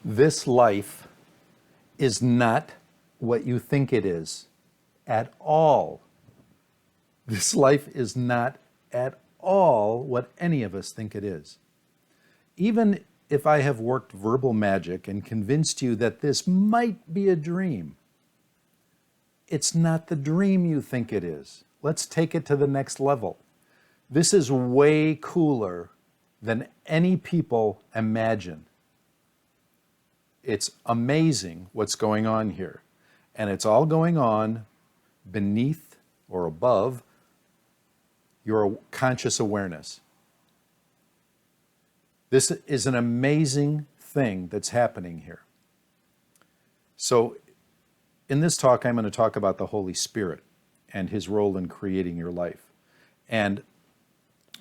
This life is not what you think it is at all. This life is not at all what any of us think it is. Even if I have worked verbal magic and convinced you that this might be a dream, it's not the dream you think it is. Let's take it to the next level. This is way cooler than any people imagine. It's amazing what's going on here. And it's all going on beneath or above your conscious awareness. This is an amazing thing that's happening here. So in this talk, I'm going to talk about the Holy Spirit and his role in creating your life. And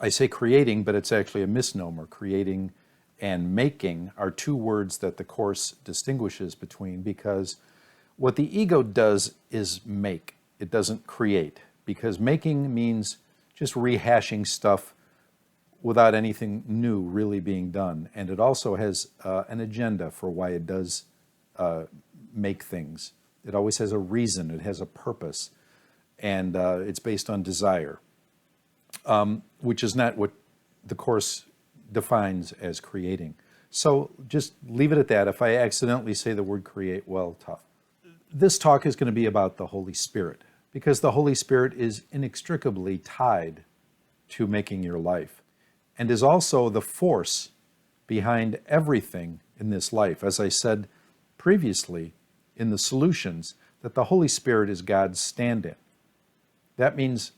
I say creating, but it's actually a misnomer. Creating and making are two words that the Course distinguishes between, because what the ego does is make. It doesn't create, because making means just rehashing stuff without anything new really being done. And it also has an agenda for why it does make things. It always has a reason, it has a purpose, and it's based on desire, which is not what the Course defines as creating. So just leave it at that. If I accidentally say the word create, well, tough. This talk is going to be about the Holy Spirit, because the Holy Spirit is inextricably tied to making your life and is also the force behind everything in this life. As I said previously in the solutions, that the Holy Spirit is God's stand-in. That means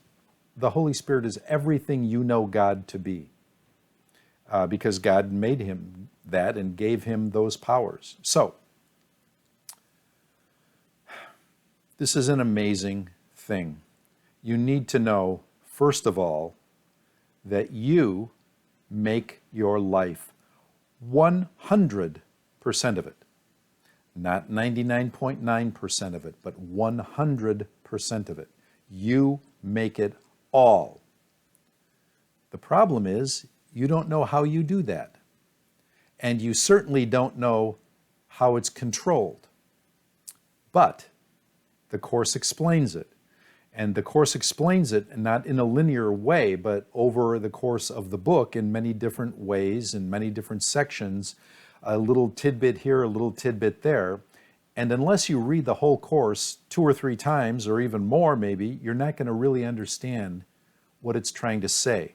the Holy Spirit is everything you know God to be, because God made him that and gave him those powers. So, this is an amazing thing. You need to know, first of all, that you make your life 100% of it. Not 99.9% of it, but 100% of it. You make it all. The problem is, you don't know how you do that. And you certainly don't know how it's controlled. But the Course explains it. And the Course explains it not in a linear way, but over the course of the book in many different ways, in many different sections, a little tidbit here, a little tidbit there. And unless you read the whole Course 2 or 3 times, or even more maybe, you're not going to really understand what it's trying to say.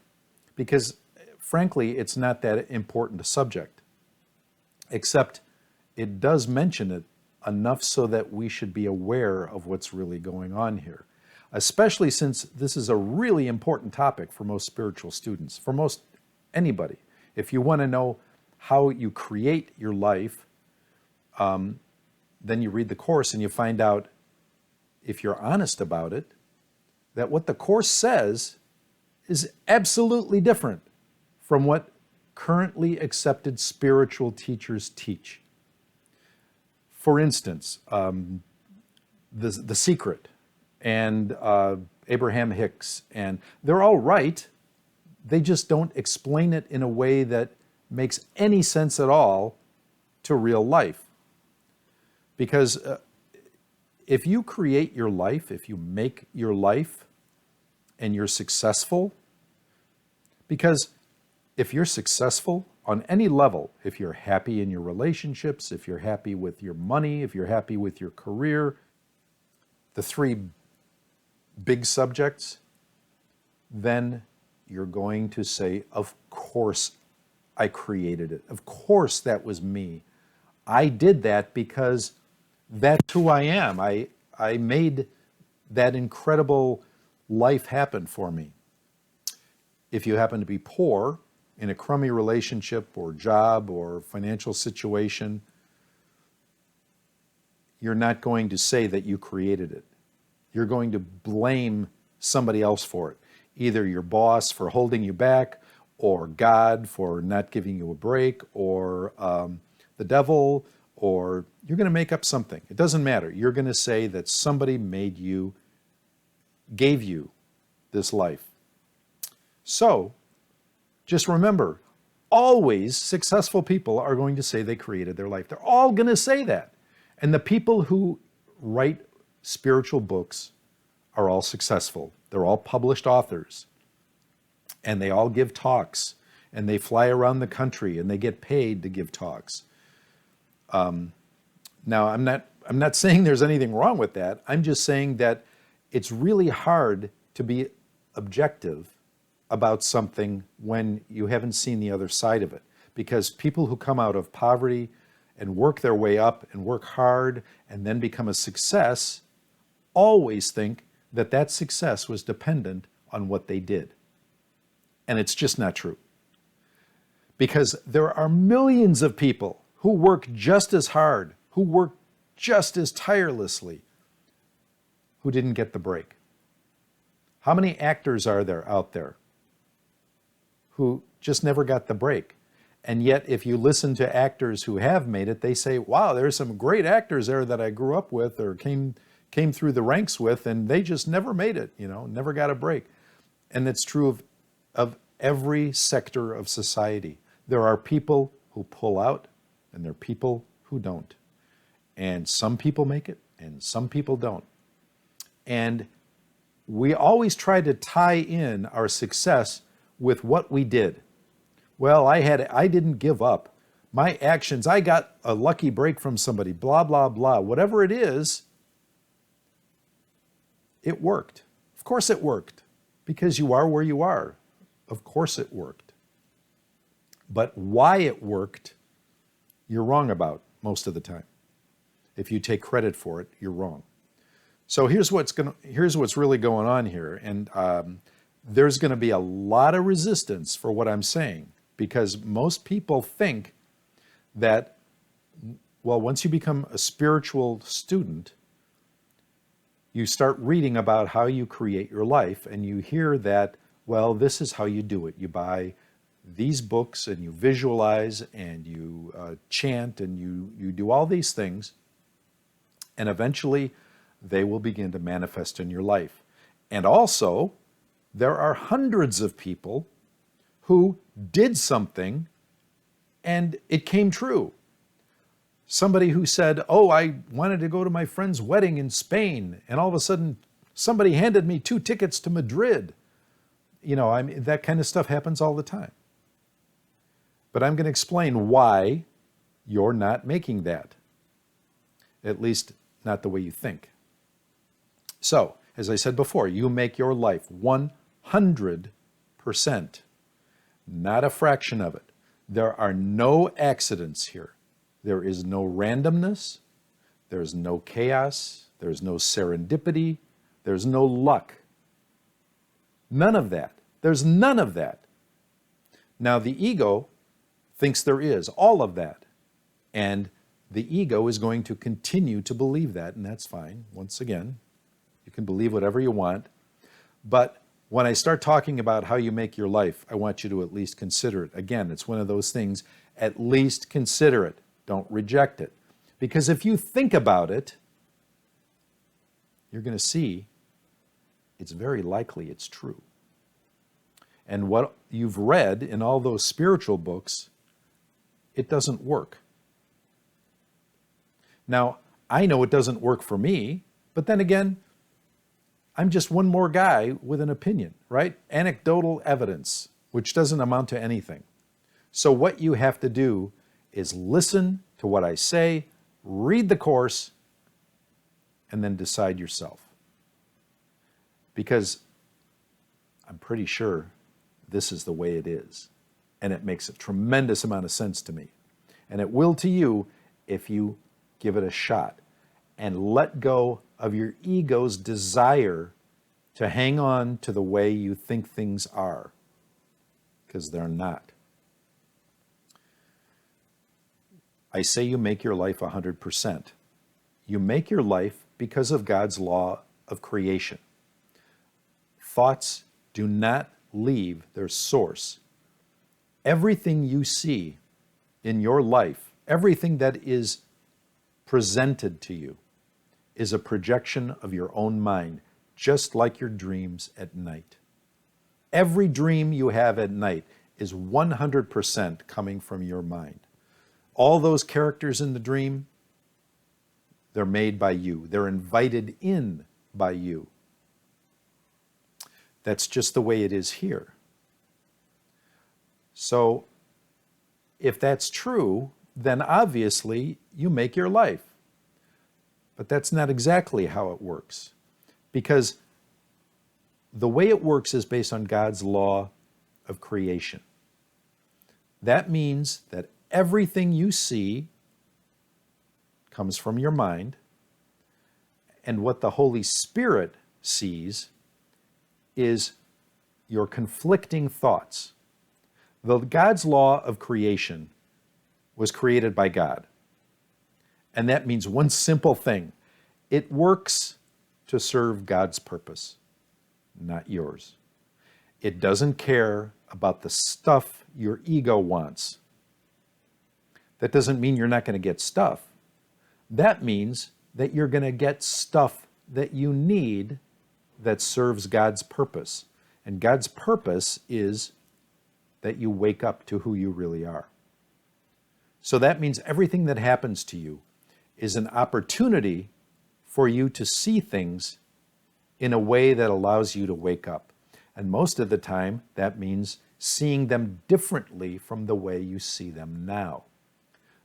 Because frankly, it's not that important a subject, except it does mention it enough so that we should be aware of what's really going on here, especially since this is a really important topic for most spiritual students, for most anybody. If you want to know how you create your life, then you read the Course and you find out, if you're honest about it, that what the Course says is absolutely different from what currently accepted spiritual teachers teach. For instance, The Secret and Abraham Hicks, and they're all right. They just don't explain it in a way that makes any sense at all to real life. Because if you create your life, if you make your life, and you're successful, because if you're successful on any level, if you're happy in your relationships, if you're happy with your money, if you're happy with your career, the 3 big subjects, then you're going to say, of course I created it. Of course that was me. I did that because that's who I am. I made that incredible life happen for me. If you happen to be poor, in a crummy relationship or job or financial situation, you're not going to say that you created it. You're going to blame somebody else for it. Either your boss for holding you back, or God for not giving you a break, or the devil, or you're going to make up something. It doesn't matter. You're going to say that somebody made you, gave you this life. So, just remember, always, successful people are going to say they created their life. They're all going to say that. And the people who write spiritual books are all successful. They're all published authors. And they all give talks. And they fly around the country and they get paid to give talks. Now, I'm not saying there's anything wrong with that. I'm just saying that it's really hard to be objective about something when you haven't seen the other side of it. Because people who come out of poverty and work their way up and work hard and then become a success always think that that success was dependent on what they did. And it's just not true. Because there are millions of people who work just as hard, who work just as tirelessly, who didn't get the break. How many actors are there out there who just never got the break? And yet, if you listen to actors who have made it, they say, wow, there's some great actors there that I grew up with or came through the ranks with, and they just never made it, never got a break. And it's true of every sector of society. There are people who pull out, and there are people who don't. And some people make it, and some people don't. And we always try to tie in our success with what we did. Well, I didn't give up. My actions, I got a lucky break from somebody, blah, blah, blah. Whatever it is, it worked. Of course it worked, because you are where you are. Of course it worked. But why it worked, you're wrong about most of the time. If you take credit for it, you're wrong. So here's what's really going on here, and there's going to be a lot of resistance for what I'm saying, because most people think that, well, once you become a spiritual student, you start reading about how you create your life, and you hear that, well, this is how you do it. You buy these books, and you visualize, and you chant, and you do all these things, and eventually they will begin to manifest in your life. And also, there are hundreds of people who did something and it came true. Somebody who said, oh, I wanted to go to my friend's wedding in Spain, and all of a sudden somebody handed me 2 tickets to Madrid. That kind of stuff happens all the time. But I'm going to explain why you're not making that. At least not the way you think. So, as I said before, you make your life 100%, not a fraction of it. There are no accidents here. There is no randomness. There's no chaos. There's no serendipity. There's no luck. None of that. There's none of that. Now, the ego thinks there is all of that. And the ego is going to continue to believe that, and that's fine. Once again, you can believe whatever you want. But when I start talking about how you make your life, I want you to at least consider it. Again, it's one of those things, at least consider it. Don't reject it. Because if you think about it, you're going to see it's very likely it's true. And what you've read in all those spiritual books, it doesn't work. Now, I know it doesn't work for me, but then again, I'm just one more guy with an opinion, right? Anecdotal evidence, which doesn't amount to anything. So what you have to do is listen to what I say, read the course, and then decide yourself. Because I'm pretty sure this is the way it is. And it makes a tremendous amount of sense to me. And it will to you if you give it a shot and let go of your ego's desire to hang on to the way you think things are, because they're not. I say you make your life 100%. You make your life because of God's law of creation. Thoughts do not leave their source. Everything you see in your life, everything that is presented to you, is a projection of your own mind, just like your dreams at night. Every dream you have at night is 100% coming from your mind. All those characters in the dream, they're made by you. They're invited in by you. That's just the way it is here. So if that's true, then obviously you make your life. But that's not exactly how it works. Because the way it works is based on God's law of creation. That means that everything you see comes from your mind, and what the Holy Spirit sees is your conflicting thoughts. God's law of creation was created by God. And that means one simple thing. It works to serve God's purpose, not yours. It doesn't care about the stuff your ego wants. That doesn't mean you're not going to get stuff. That means that you're going to get stuff that you need that serves God's purpose. And God's purpose is that you wake up to who you really are. So that means everything that happens to you is an opportunity for you to see things in a way that allows you to wake up. And most of the time, that means seeing them differently from the way you see them now.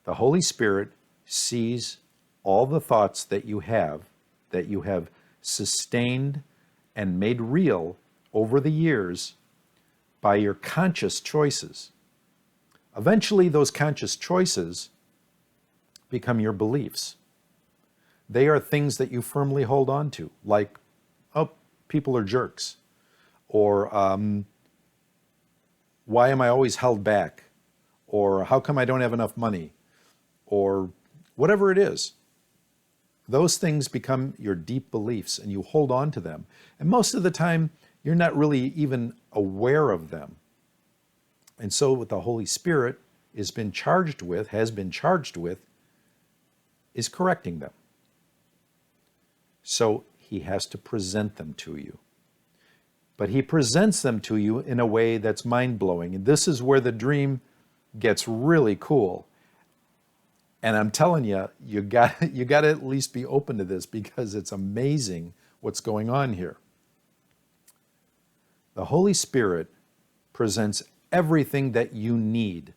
The Holy Spirit sees all the thoughts that you have sustained and made real over the years by your conscious choices. Eventually, those conscious choices become your beliefs. They are things that you firmly hold on to, like, oh, people are jerks, or why am I always held back, or how come I don't have enough money, or whatever it is. Those things become your deep beliefs, and you hold on to them. And most of the time, you're not really even aware of them. And so what the Holy Spirit has been charged with, is correcting them. So he has to present them to you. But he presents them to you in a way that's mind-blowing. And this is where the dream gets really cool. And I'm telling you, you got to at least be open to this, because it's amazing what's going on here. The Holy Spirit presents everything that you need,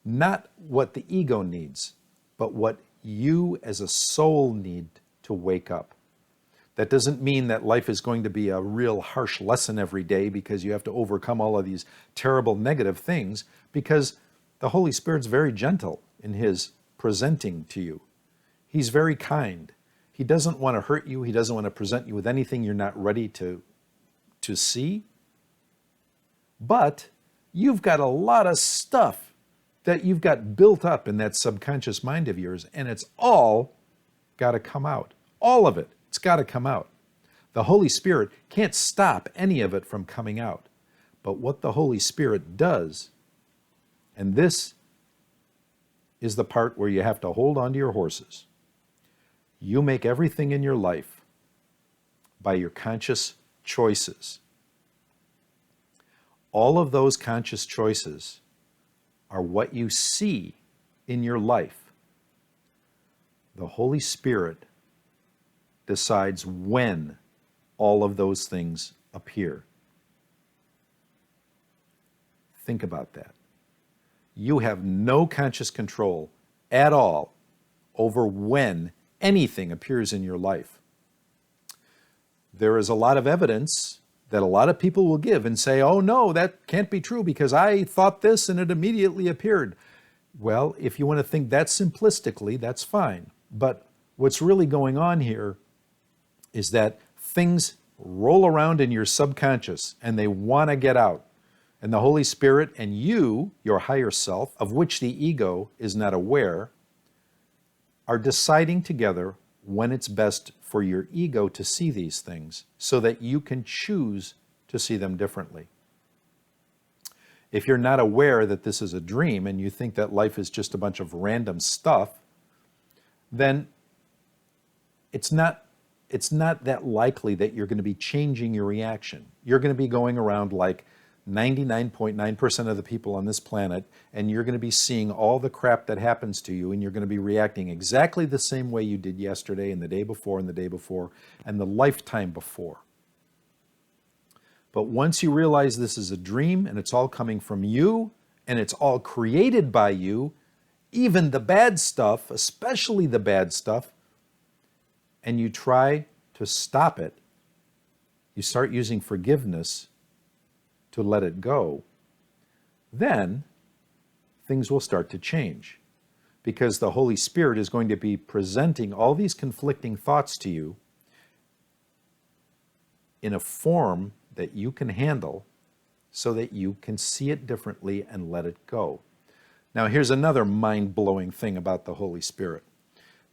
not what the ego needs, but what you as a soul need to wake up. That doesn't mean that life is going to be a real harsh lesson every day because you have to overcome all of these terrible negative things, because the Holy Spirit's very gentle in his presenting to you. He's very kind. He doesn't want to hurt you. He doesn't want to present you with anything you're not ready to see. But you've got a lot of stuff that you've got built up in that subconscious mind of yours, and it's all got to come out. All of it. It's got to come out. The Holy Spirit can't stop any of it from coming out. But what the Holy Spirit does, and this is the part where you have to hold on to your horses. You make everything in your life by your conscious choices. All of those conscious choices are what you see in your life. The Holy Spirit decides when all of those things appear. Think about that. You have no conscious control at all over when anything appears in your life. There is a lot of evidence that a lot of people will give and say, oh no, that can't be true because I thought this and it immediately appeared. Well, if you want to think that simplistically, that's fine. But what's really going on here is that things roll around in your subconscious and they want to get out. And the Holy Spirit and you, your higher self, of which the ego is not aware, are deciding together when it's best for your ego to see these things so that you can choose to see them differently. If you're not aware that this is a dream and you think that life is just a bunch of random stuff, then it's not that likely that you're going to be changing your reaction. You're going to be going around like 99.9% of the people on this planet, and you're going to be seeing all the crap that happens to you, and you're going to be reacting exactly the same way you did yesterday and the day before and the day before and the lifetime before. But once you realize this is a dream and it's all coming from you and it's all created by you, even the bad stuff, especially the bad stuff, and you try to stop it, you start using forgiveness to let it go, then things will start to change. Because the Holy Spirit is going to be presenting all these conflicting thoughts to you in a form that you can handle so that you can see it differently and let it go. Now, here's another mind-blowing thing about the Holy Spirit.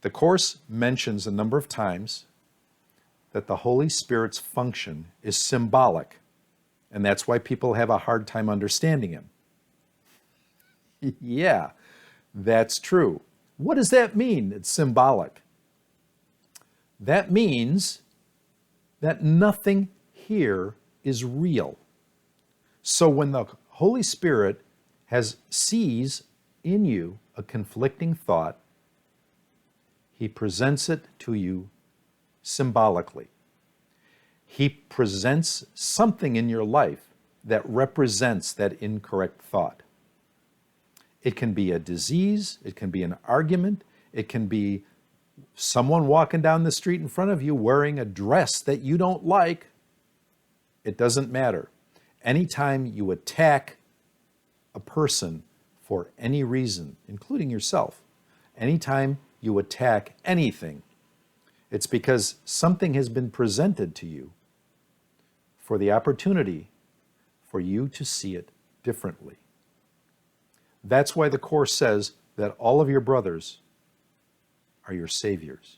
The Course mentions a number of times that the Holy Spirit's function is symbolic, and that's why people have a hard time understanding him. Yeah, that's true. What does that mean? It's symbolic. That means that nothing here is real. So when the Holy Spirit sees in you a conflicting thought, he presents it to you symbolically. He presents something in your life that represents that incorrect thought. It can be a disease, it can be an argument, it can be someone walking down the street in front of you wearing a dress that you don't like. It doesn't matter. Anytime you attack a person for any reason, including yourself, anytime you attack anything, it's because something has been presented to you for the opportunity for you to see it differently. That's why the Course says that all of your brothers are your saviors.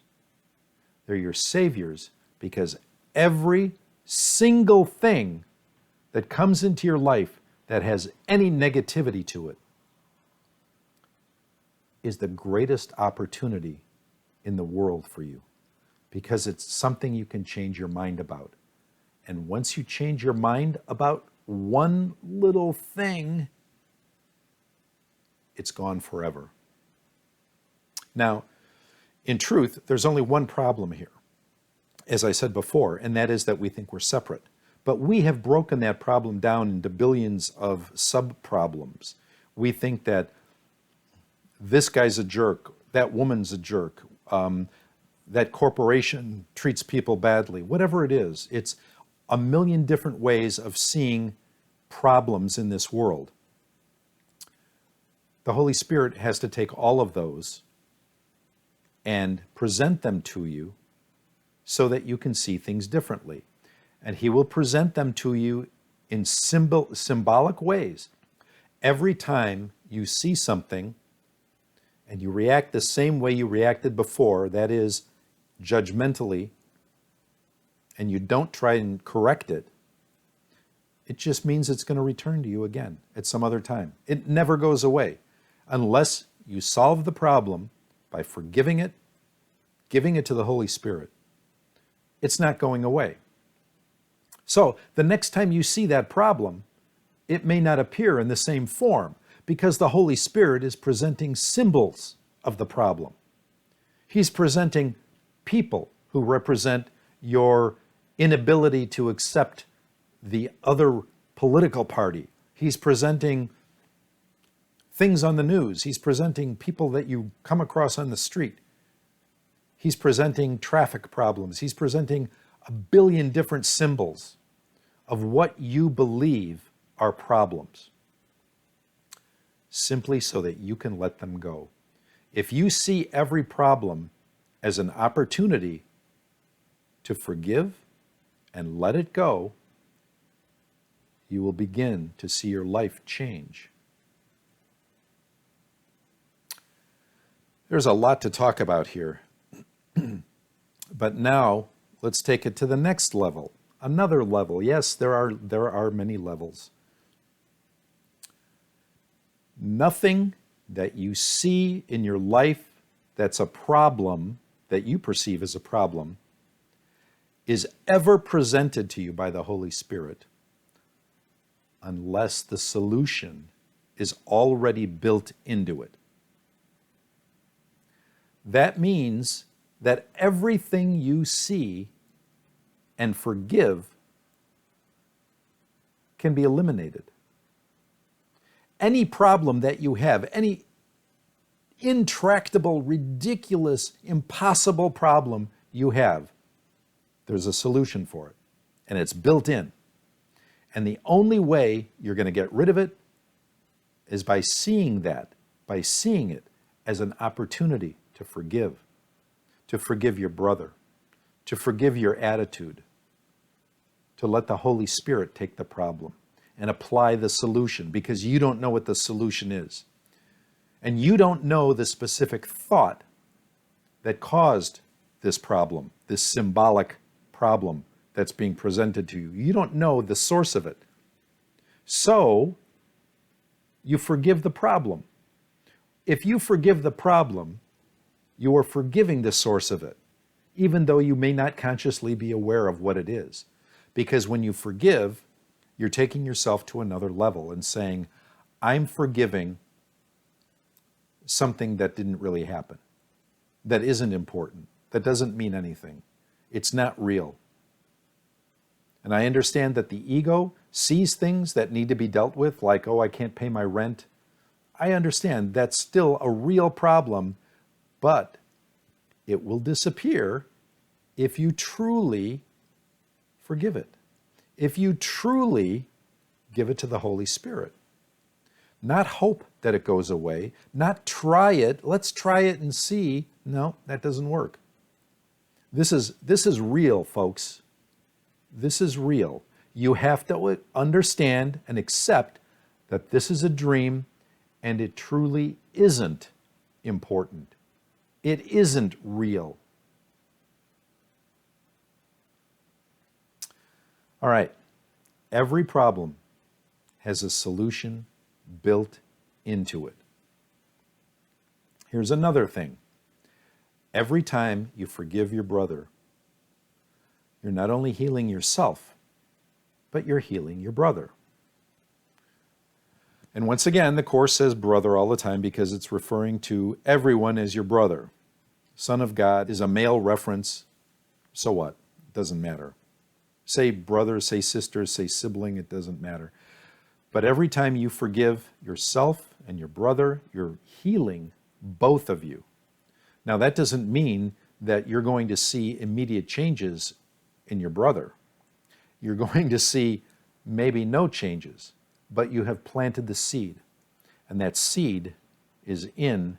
They're your saviors because every single thing that comes into your life that has any negativity to it is the greatest opportunity in the world for you, because it's something you can change your mind about. And once you change your mind about one little thing, it's gone forever. Now, in truth, there's only one problem here, as I said before, and that is that we think we're separate. But we have broken that problem down into billions of sub-problems. We think that this guy's a jerk, that woman's a jerk, that corporation treats people badly, whatever it is. It's a million different ways of seeing problems in this world. The Holy Spirit has to take all of those and present them to you so that you can see things differently. And he will present them to you in symbolic ways. Every time you see something and you react the same way you reacted before, that is, judgmentally, and you don't try and correct it, it just means it's going to return to you again at some other time. It never goes away unless you solve the problem by forgiving it, giving it to the Holy Spirit. It's not going away. So the next time you see that problem, it may not appear in the same form because the Holy Spirit is presenting symbols of the problem. He's presenting people who represent your inability to accept the other political party. He's presenting things on the news. He's presenting people that you come across on the street. He's presenting traffic problems. He's presenting a billion different symbols of what you believe are problems, simply so that you can let them go. If you see every problem as an opportunity to forgive and let it go, you will begin to see your life change. There's a lot to talk about here. But now let's take it to the next level. Another level. Yes, there are many levels. Nothing that you see in your life that's a problem, that you perceive as a problem, is ever presented to you by the Holy Spirit unless the solution is already built into it. That means that everything you see and forgive can be eliminated. Any problem that you have, any intractable, ridiculous, impossible problem you have, there's a solution for it, and it's built in. And the only way you're going to get rid of it is by seeing it as an opportunity to forgive your brother, to forgive your attitude, to let the Holy Spirit take the problem and apply the solution, because you don't know what the solution is. And you don't know the specific thought that caused this problem, this symbolic problem that's being presented to you. You don't know the source of it. So, you forgive the problem. If you forgive the problem, you are forgiving the source of it, even though you may not consciously be aware of what it is. Because when you forgive, you're taking yourself to another level and saying, I'm forgiving something that didn't really happen, that isn't important, that doesn't mean anything. It's not real. And I understand that the ego sees things that need to be dealt with, like, oh, I can't pay my rent. I understand that's still a real problem, but it will disappear if you truly forgive it. If you truly give it to the Holy Spirit. Not hope that it goes away, not try it, let's try it and see. No, that doesn't work. This is real, folks. This is real. You have to understand and accept that this is a dream and it truly isn't important. It isn't real. All right. Every problem has a solution built into it. Here's another thing. Every time you forgive your brother, you're not only healing yourself, but you're healing your brother. And once again, the Course says brother all the time because it's referring to everyone as your brother. Son of God is a male reference. So what? It doesn't matter. Say brother, say sister, say sibling, it doesn't matter. But every time you forgive yourself and your brother, you're healing both of you. Now, that doesn't mean that you're going to see immediate changes in your brother. You're going to see maybe no changes, but you have planted the seed. And that seed is in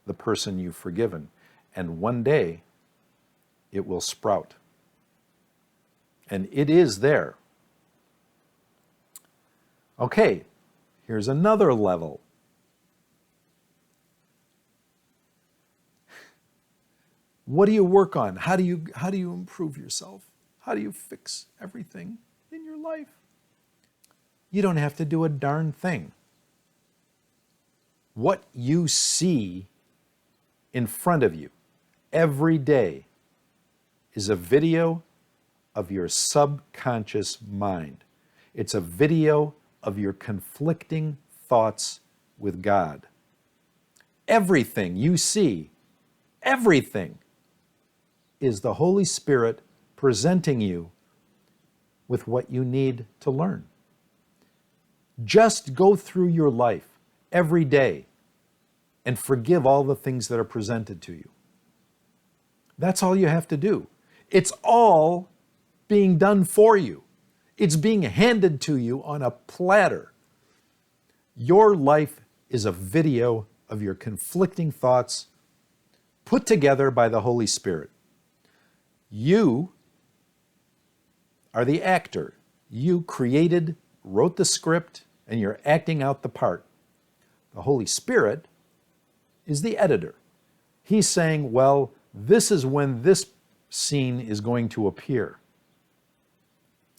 the person you've forgiven. And one day, it will sprout. And it is there. Okay, here's another level. What do you work on? How do you improve yourself? How do you fix everything in your life? You don't have to do a darn thing. What you see in front of you every day is a video of your subconscious mind. It's a video of your conflicting thoughts with God. Everything you see, everything, is the Holy Spirit presenting you with what you need to learn. Just go through your life every day and forgive all the things that are presented to you. That's all you have to do. It's all being done for you. It's being handed to you on a platter. Your life is a video of your conflicting thoughts put together by the Holy Spirit. You are the actor. You created, wrote the script, and you're acting out the part. The Holy Spirit is the editor. He's saying, well, this is when this scene is going to appear.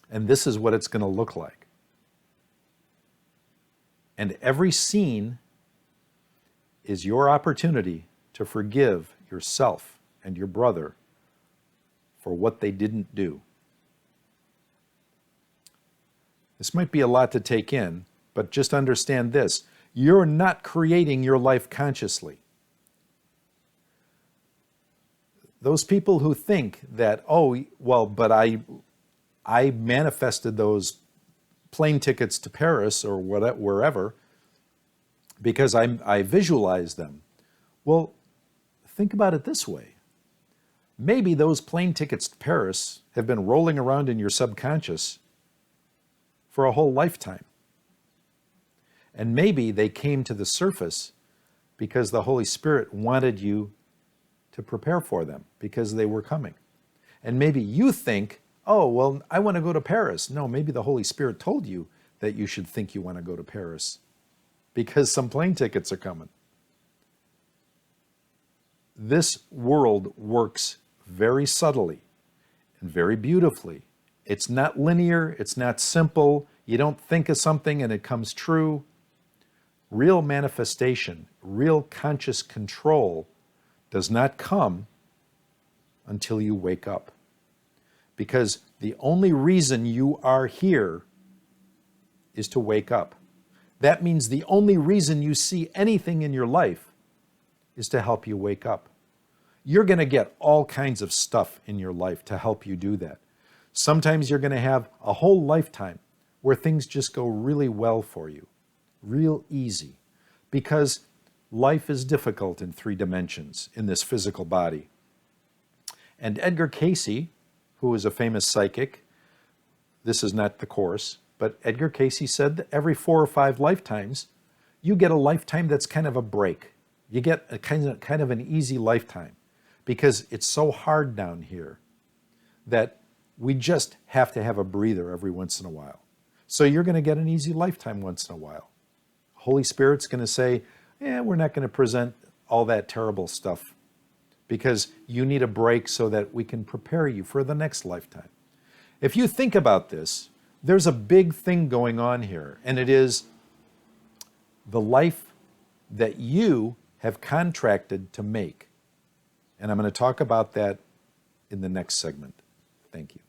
And this is what it's going to look like. And every scene is your opportunity to forgive yourself and your brother for what they didn't do. This might be a lot to take in, but just understand this. You're not creating your life consciously. Those people who think that, oh, well, but I manifested those plane tickets to Paris or wherever because I visualized them. Well, think about it this way. Maybe those plane tickets to Paris have been rolling around in your subconscious for a whole lifetime. And maybe they came to the surface because the Holy Spirit wanted you to prepare for them because they were coming. And maybe you think, oh, well, I want to go to Paris. No, maybe the Holy Spirit told you that you should think you want to go to Paris because some plane tickets are coming. This world works very subtly and very beautifully. It's not linear. It's not simple. You don't think of something and it comes true. Real manifestation, real conscious control does not come until you wake up. Because the only reason you are here is to wake up. That means the only reason you see anything in your life is to help you wake up. You're going to get all kinds of stuff in your life to help you do that. Sometimes you're going to have a whole lifetime where things just go really well for you, real easy, because life is difficult in 3 dimensions in this physical body. And Edgar Cayce, who is a famous psychic, this is not the course, but Edgar Cayce said that every 4 or 5 lifetimes, you get a lifetime that's kind of a break. You get a kind of an easy lifetime because it's so hard down here that we just have to have a breather every once in a while. So you're going to get an easy lifetime once in a while. Holy Spirit's going to say, we're not going to present all that terrible stuff because you need a break so that we can prepare you for the next lifetime. If you think about this, there's a big thing going on here, and it is the life that you have contracted to make. And I'm going to talk about that in the next segment. Thank you.